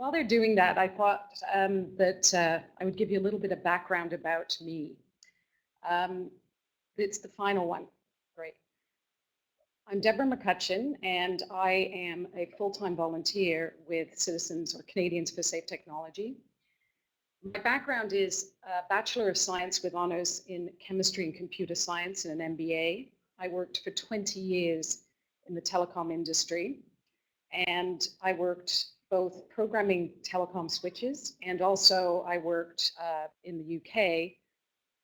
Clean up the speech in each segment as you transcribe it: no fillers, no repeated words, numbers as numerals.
While they're doing that, I thought that I would give you a little bit of background about me. It's the final one. Great. I'm Deborah McCutcheon, and I am a full-time volunteer with Citizens or Canadians for Safe Technology. My background is a Bachelor of Science with honors in Chemistry and Computer Science and an MBA. I worked for 20 years in the telecom industry, and I worked both programming telecom switches, and also I worked in the UK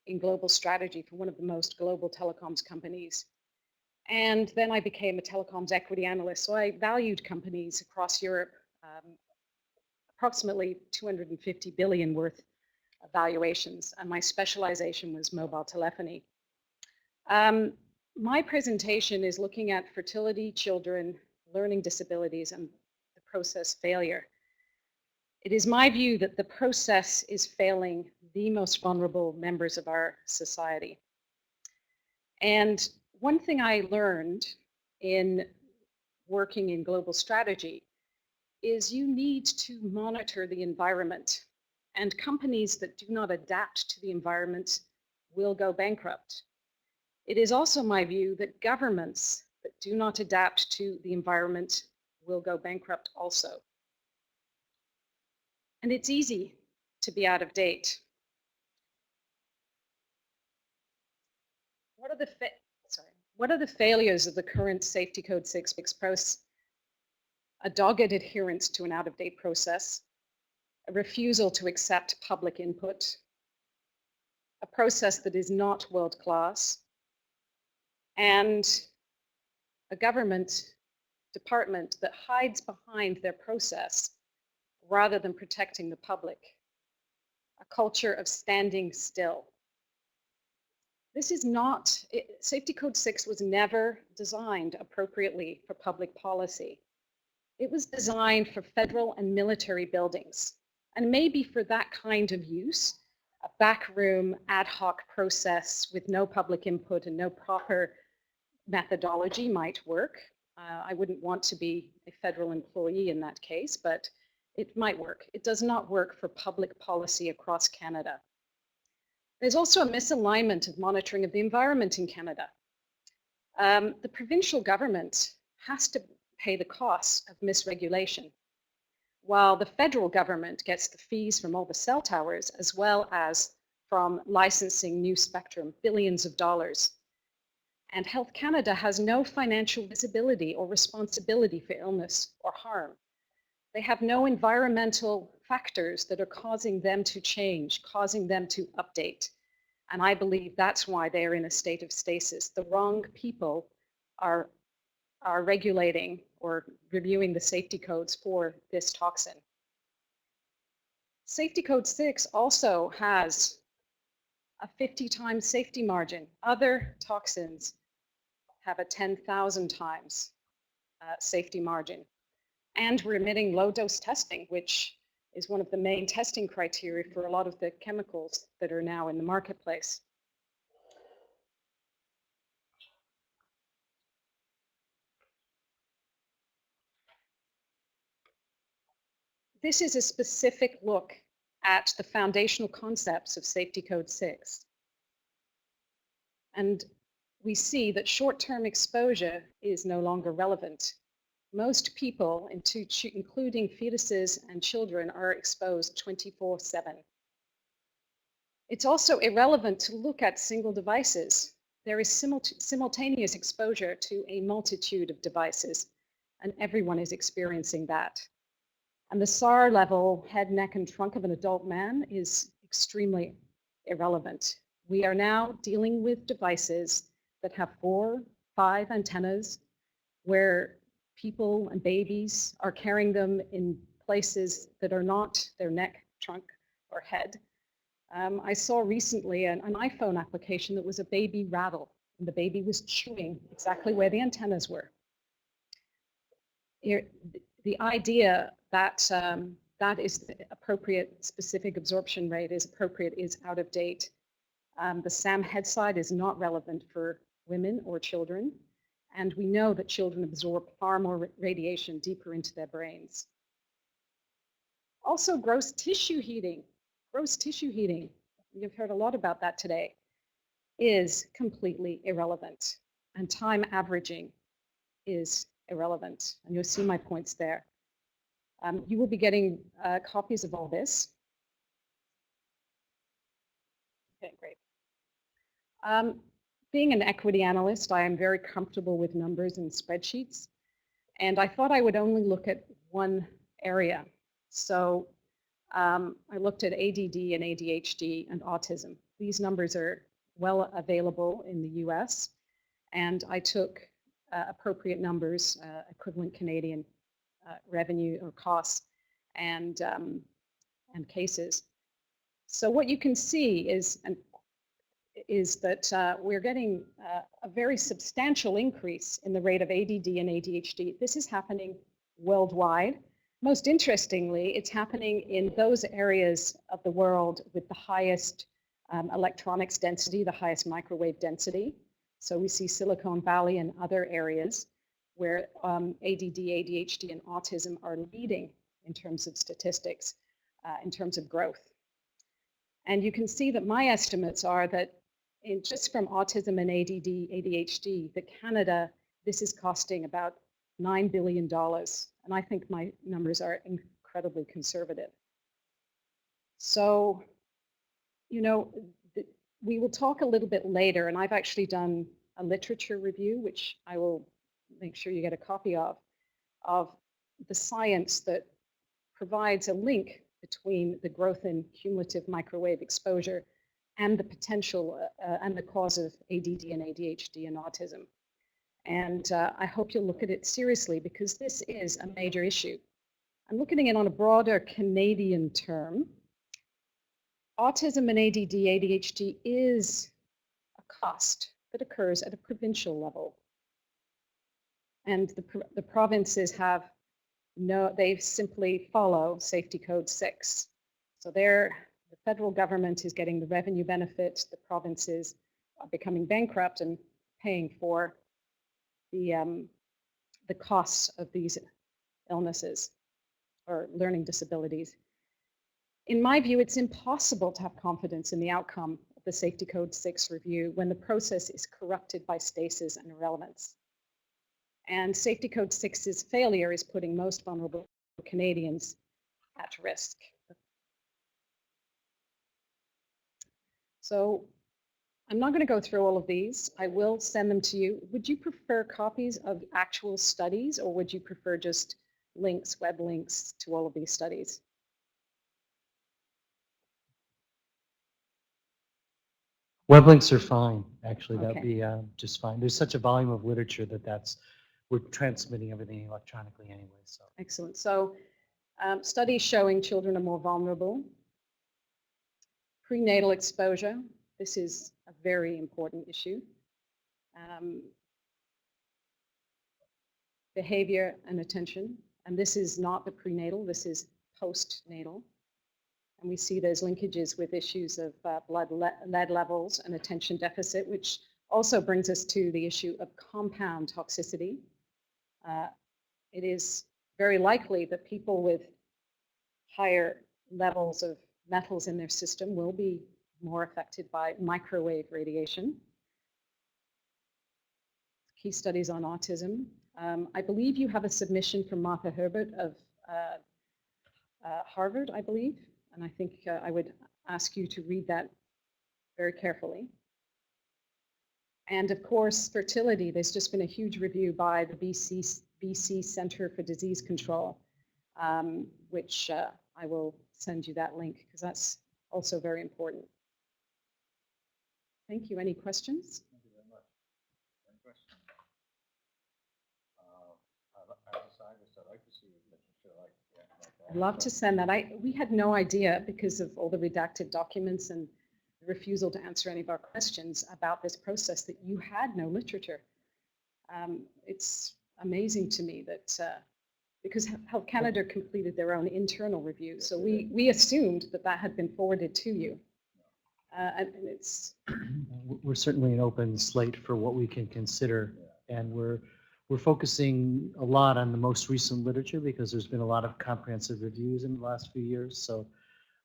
in global strategy for one of the most global telecoms companies. And then I became a telecoms equity analyst. So I valued companies across Europe, approximately 250 billion worth of valuations, and my specialization was mobile telephony. My presentation is looking at fertility, children, learning disabilities, and the process failure. It is my view that the process is failing the most vulnerable members of our society. And one thing I learned in working in global strategy is you need to monitor the environment, and companies that do not adapt to the environment will go bankrupt. It is also my view that governments that do not adapt to the environment will go bankrupt also. And it's easy to be out of date. What are the failures of the current Safety Code 6 process? A dogged adherence to an out-of-date process, a refusal to accept public input, a process that is not world-class, and a government department that hides behind their process rather than protecting the public, a culture of standing still. This is not, Safety Code 6 was never designed appropriately for public policy. It was designed for federal and military buildings, and maybe for that kind of use, a backroom ad hoc process with no public input and no proper methodology might work. I wouldn't want to be a federal employee in that case, but it might work. It does not work for public policy across Canada. There's also a misalignment of monitoring of the environment in Canada. The provincial government has to pay the costs of misregulation, while the federal government gets the fees from all the cell towers as well as from licensing new spectrum, billions of dollars. And Health Canada has no financial visibility or responsibility for illness or harm. They have no environmental factors that are causing them to change, causing them to update. And I believe that's why they're in a state of stasis. The wrong people are regulating or reviewing the safety codes for this toxin. Safety Code 6 also has a 50 times safety margin. Other toxins have a 10,000 times safety margin. And we're emitting low dose testing, which is one of the main testing criteria for a lot of the chemicals that are now in the marketplace. This is a specific look at the foundational concepts of Safety Code 6. And we see that short-term exposure is no longer relevant. Most people, including fetuses and children, are exposed 24/7. It's also irrelevant to look at single devices. There is simultaneous exposure to a multitude of devices, and everyone is experiencing that. And the SAR level, head, neck, and trunk of an adult man is extremely irrelevant. We are now dealing with devices that have 4, 5 antennas, where people and babies are carrying them in places that are not their neck, trunk, or head. I saw recently an iPhone application that was a baby rattle, and the baby was chewing exactly where the antennas were. The idea that that is the appropriate specific absorption rate is appropriate is out of date. The SAM head side is not relevant for women or children, and we know that children absorb far more radiation deeper into their brains. Also, gross tissue heating. Gross tissue heating, you've heard a lot about that today, is completely irrelevant. And time averaging is irrelevant. And you'll see my points there. You will be getting copies of all this. Okay, great. Being an equity analyst, I am very comfortable with numbers and spreadsheets. And I thought I would only look at one area. So I looked at ADD and ADHD and autism. These numbers are well available in the US. And I took appropriate numbers, equivalent Canadian revenue or costs, and cases. So what you can see is that we're getting a very substantial increase in the rate of ADD and ADHD. This is happening worldwide. Most interestingly, it's happening in those areas of the world with the highest electronics density, the highest microwave density. So we see Silicon Valley and other areas where ADD, ADHD, and autism are leading in terms of statistics, in terms of growth. And you can see that my estimates are that just from autism and ADD, ADHD, that Canada, this is costing about $9 billion. And I think my numbers are incredibly conservative. So, you know, we will talk a little bit later, and I've actually done a literature review, which I will make sure you get a copy of the science that provides a link between the growth in cumulative microwave exposure and the potential and the cause of ADD and ADHD and autism. And I hope you'll look at it seriously, because this is a major issue. I'm looking at it on a broader Canadian term. Autism and ADD, ADHD is a cost that occurs at a provincial level. And the provinces have they simply follow Safety Code 6. So the federal government is getting the revenue benefit, the provinces are becoming bankrupt and paying for the costs of these illnesses or learning disabilities. In my view, it's impossible to have confidence in the outcome of the Safety Code 6 review when the process is corrupted by stasis and irrelevance. And Safety Code 6's failure is putting most vulnerable Canadians at risk. So I'm not going to go through all of these. I will send them to you. Would you prefer copies of actual studies, or would you prefer just links, web links to all of these studies? Web links are fine, actually. Okay. That would be just fine. There's such a volume of literature that we're transmitting everything electronically anyway. So excellent. So studies showing children are more vulnerable. Prenatal exposure. This is a very important issue. Behavior and attention. And this is not the prenatal, this is postnatal. And we see those linkages with issues of blood lead levels and attention deficit, which also brings us to the issue of compound toxicity. It is very likely that people with higher levels of metals in their system will be more affected by microwave radiation. Key studies on autism. I believe you have a submission from Martha Herbert of Harvard, I believe. And I think I would ask you to read that very carefully. And of course, fertility. There's just been a huge review by the BC Centre for Disease Control, which I will send you that link, because that's also very important. Thank you. Any questions? Thank you very much. Any questions? As a scientist, I'd like to see literature like that. I'd love to send that. We had no idea, because of all the redacted documents and the refusal to answer any of our questions about this process, that you had no literature. It's amazing to me that, because Health Canada completed their own internal review, so we assumed that that had been forwarded to you. And it's... we're certainly an open slate for what we can consider, and we're we're focusing a lot on the most recent literature because there's been a lot of comprehensive reviews in the last few years. So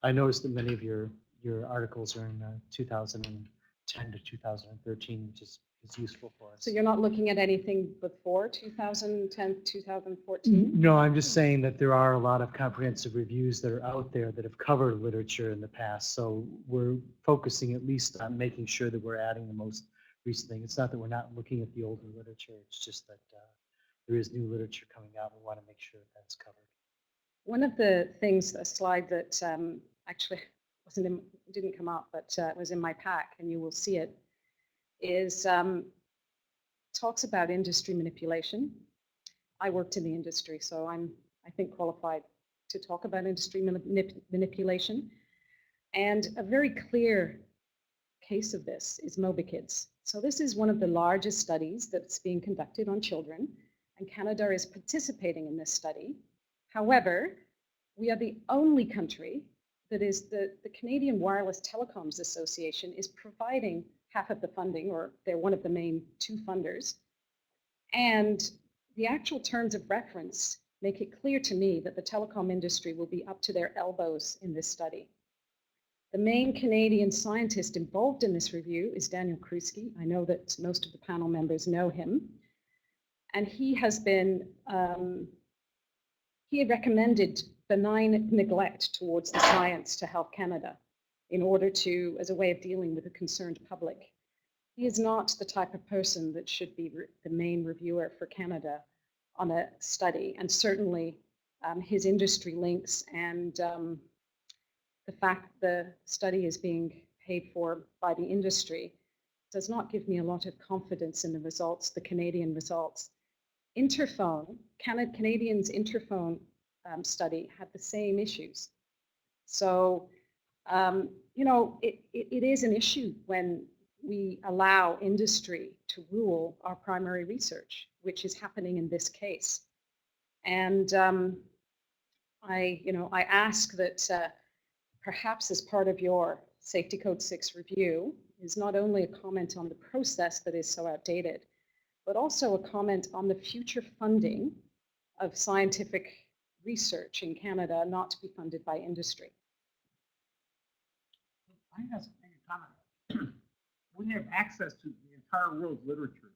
I noticed that many of your articles are in 2010 to 2013, which is useful for us. So you're not looking at anything before 2010, 2014? No, I'm just saying that there are a lot of comprehensive reviews that are out there that have covered literature in the past. So we're focusing at least on making sure that we're adding the most recent thing. It's not that we're not looking at the older literature. It's just that there is new literature coming out. We want to make sure that that's covered. One of the things, a slide that actually didn't come up, but was in my pack, and you will see it, is talks about industry manipulation. I worked in the industry, so I'm, I think, qualified to talk about industry manipulation. And a very clear case of this is MobiKids. So this is one of the largest studies that's being conducted on children, and Canada is participating in this study. However, we are the only country that is the Canadian Wireless Telecoms Association is providing half of the funding, or they're one of the main two funders. And the actual terms of reference make it clear to me that the telecom industry will be up to their elbows in this study. The main Canadian scientist involved in this review is Daniel Krusky. I know that most of the panel members know him. And he has been, he had recommended benign neglect towards the science to Health Canada in order to, as a way of dealing with a concerned public. He is not the type of person that should be the main reviewer for Canada on a study, and certainly his industry links and the fact the study is being paid for by the industry does not give me a lot of confidence in the results, the Canadian results. Interphone, Canadians' Interphone study had the same issues. So, you know, it is an issue when we allow industry to rule our primary research, which is happening in this case. And I ask that perhaps as part of your Safety Code 6 review is not only a comment on the process that is so outdated, but also a comment on the future funding of scientific research in Canada not to be funded by industry. I have a comment. We have access to the entire world's literature.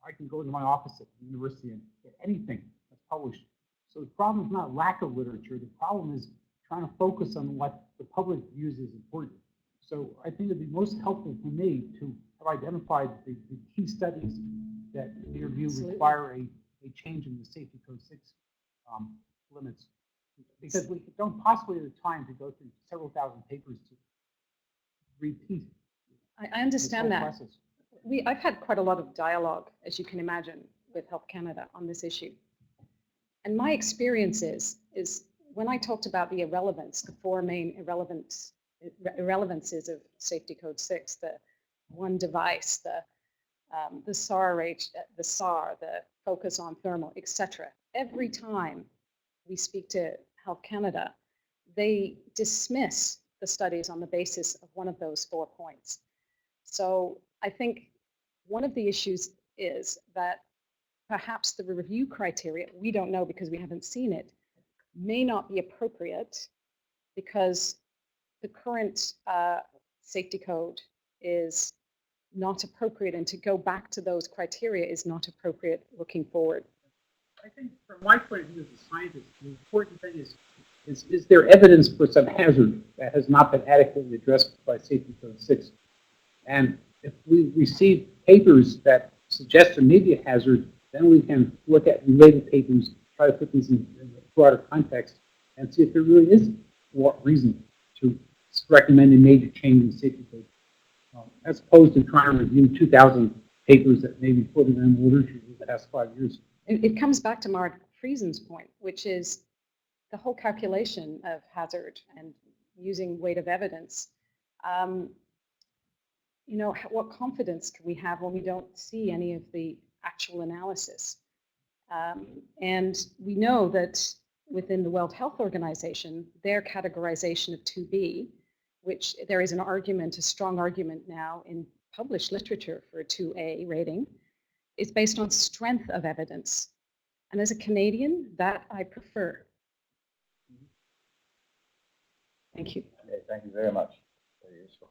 I can go to my office at the university and get anything that's published. So the problem is not lack of literature. The problem is trying to focus on what the public views as important. So I think it'd be most helpful for me to have identified the key studies that, in your view, require a change in the Safety Code 6 limits. Because we don't possibly have the time to go through several thousand papers to repeat. I understand that. Process. I've had quite a lot of dialogue, as you can imagine, with Health Canada on this issue. And my experience is when I talked about the irrelevance, the four main irrelevances of Safety Code 6, the one device, the SAR rate, the SAR, the focus on thermal, etc. Every time we speak to Health Canada, they dismiss the studies on the basis of one of those 4 points. So I think one of the issues is that perhaps the review criteria, we don't know because we haven't seen it, may not be appropriate because the current safety code is not appropriate, and to go back to those criteria is not appropriate looking forward. I think from my point of view as a scientist, the important thing is there evidence for some hazard that has not been adequately addressed by Safety Code 6? And if we receive papers that suggest there may be a hazard, then we can look at related papers, try to put these in a broader context, and see if there really is what reason to recommend a major change in Safety Code, as opposed to trying to review 2,000 papers that may be floating in the literature for the past 5 years. It comes back to Mark Friesen's point, which is the whole calculation of hazard and using weight of evidence. You know, what confidence can we have when we don't see any of the actual analysis? And we know that within the World Health Organization, their categorization of 2B, which there is an argument, a strong argument now in published literature for a 2A rating, is based on strength of evidence. And as a Canadian, that I prefer. Thank you. Okay, thank you very much. Very useful.